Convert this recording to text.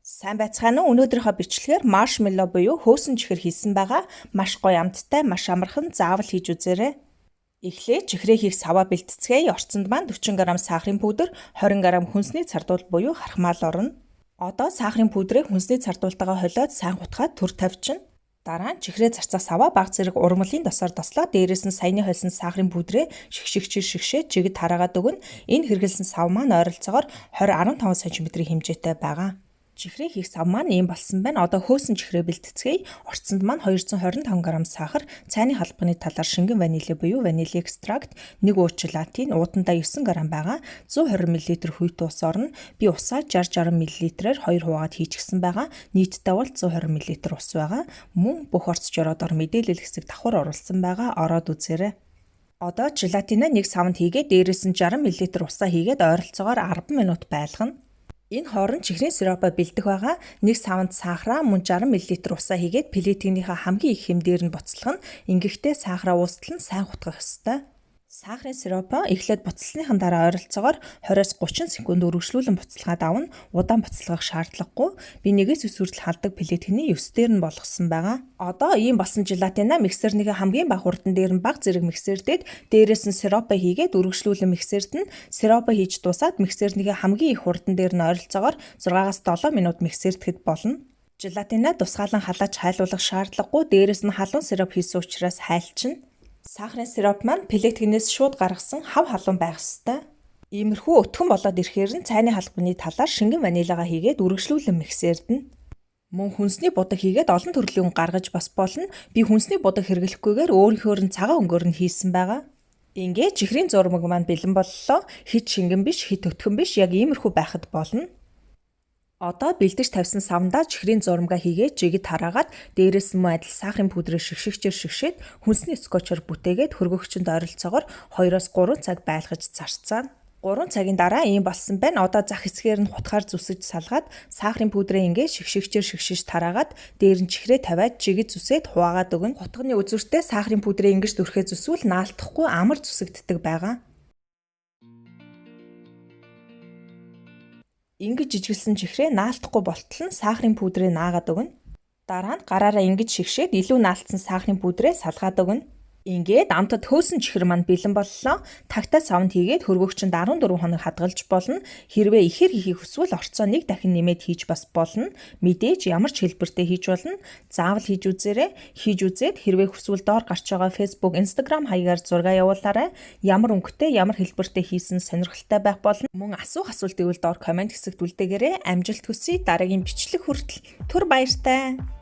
Сайн байцгаана уу? Өнөөдрийнхөө бичлэгээр маршмеллоу буюу хөөсөн чихэр хийсэн байгаа. Маш гоё амттай, маш амархан заавал хийж үзээрэй. Эхлээд чихрээ хийх саваа бэлтцгээе. Орцонд маань 40 г сахарын пүдэр, 20 г хүнсний цардуул буюу хархмаал орно. Одоо сахарын пүдрийг хүнсний цардуултайгаа холиод сайн гутгаад түр тавьчихна. Дараа нь чихрээ зарцах саваа баг зэрэг ургамлын досоор дослоо. Дээрээс нь саяны холсон сахарын пүдрээ шигшээд жигд хараагаад өгнө. Энэ хэрэглэсэн сав маань ойролцоогоор 20-15 см хэмжээтэй байгаа. Чихрээ хийх сав маань ийм болсон байна. Одоо хөөсөн чихрээ бэлтцгээе. Орцонд маань 225 г сахар, цайны халбаны талаар шингэн ванили буюу ванили экстракт, 1 ууч желатин, уудандаа 9 г байгаа. 120 мл хүйт ус орно. Би усаа 60-60 мл-ээр 2 хуваагаад хийчихсэн байгаа. Нийтдээ бол 120 мл ус байгаа. Мөн бүх орц жороодоор мэдээлэл хэсэг давхар оруулсан байгаа. Ороод үзээрэй. Одоо желатинаа нэг савнд хийгээд дээрээс нь 60 мл усаа хийгээд ойролцоогоор 10 минут байлгана. Энэ хооронд чихрийн сиропоо бэлдэх байгаа. Нэг савнд сахараа мөн 60 мл усаа хийгээд плетинийхээ хамгийн их хэмдээр нь буцалгах нь. Ингэхдээ сахараа уустал нь сайн хутгах ёстой. Сахарын сиропоо эхлээд буцалсныхан дараа ойролцоогоор 20-30 секунд үргэлжлүүлэн буцалгаад авна. Удаан буцалгах шаардлагагүй. Би нэгээс өсвөртөл халдаг плетиний 9 дээр нь болгосон байгаа. Одоо ийм болсон желатинаа миксернийхээ хамгийн бага хурдан дээр нь баг зэрэг миксердээд дээрээс нь сиропоо хийгээд үргэлжлүүлэн миксерд нь сиропоо хийж дуусаад миксернийхээ хамгийн их хурдан дээр нь ойролцоогоор 6-7 минут миксердэхэд болно. Желатинаа тусгаалan халааж хайлуулах шаардлагагүй. Дээрээс нь халуун сироп хийсэн учраас хайлтчна. Сахарын сироп маань плетгнээс шууд гаргасан хав халуун байх ёстой. Иймэрхүү өтгөн болоод ирэхээр нь цайны халбаны талаар шингэн ванилигаа хийгээд үргэлжлүүлэн миксердэнэ. Мөн хүнсний будаг хийгээд олон төрлийн гаргаж бас болно. Би хүнсний будаг хэрэглэхгүйгээр өөрийнхөө нь цагаан өнгөөр нь хийсэн байгаа. Ингээд чихрийн зурмаг маань бэлэн боллоо. Хит шингэн биш, хит өтгөн биш, яг иймэрхүү байхад болно. Одоо бэлдэж тавьсан савндаа чихрийн зурмгаа хийгээд жигд хараагаад дээрээс нь адил сахарын пүдрээ шигшээд хүнсний скотчоор бүтээгээд хөргөгчөнд ойролцоогоор 2-3 цаг байлгаж зарцгаана. 3 цагийн дараа ийм болсон байна. Одоо зах хэсгээр нь хутгаар зүсэж салгаад сахарын пүдрээ ингээд шигшиж тараагаад дээр нь чихрээ тавиад жигд зүсээд хуваагаад өгнө. Хутганы үзүүртээ сахарын пүдрээ ингэж дүрхээ зүсвэл наалтахгүй амар зүсэгддэг байгаа. Ингэж жижиглсэн чихрээ наалтахгүй болтол нь сахарын пүдрээ наагаад өгнө. Дараа нь гараараа ингэж шигшээд илүү наалтсан сахарын пүдрээ салгаад өгнө. Ингээд амтад хөөсөн чихэр маань бэлэн боллоо. Тагтаа савнд хийгээд хөргөгчөнд 14 хоног хадгалж болно. Хэрвээ ихээр хийхийг хүсвэл орцоо нэг дахин нэмээд хийж бас болно. Мэдээж ямар ч хэлбэртэй хийж болно. Заавал хийж үзээрэй. Хийж үзээд хэрвээ хүсвэл доор гарч байгаа Facebook, Instagram хаягаар зураг явуулаарай. Ямар өнгөтэй, ямар хэлбэртэй хийсэн сонирхолтой байх болно. Мөн асуулт ивэл доор комент хэсэгт үлдээгээрэй. Амжилт хүсье. Дараагийн бичлэг хүртэл түр баяртай.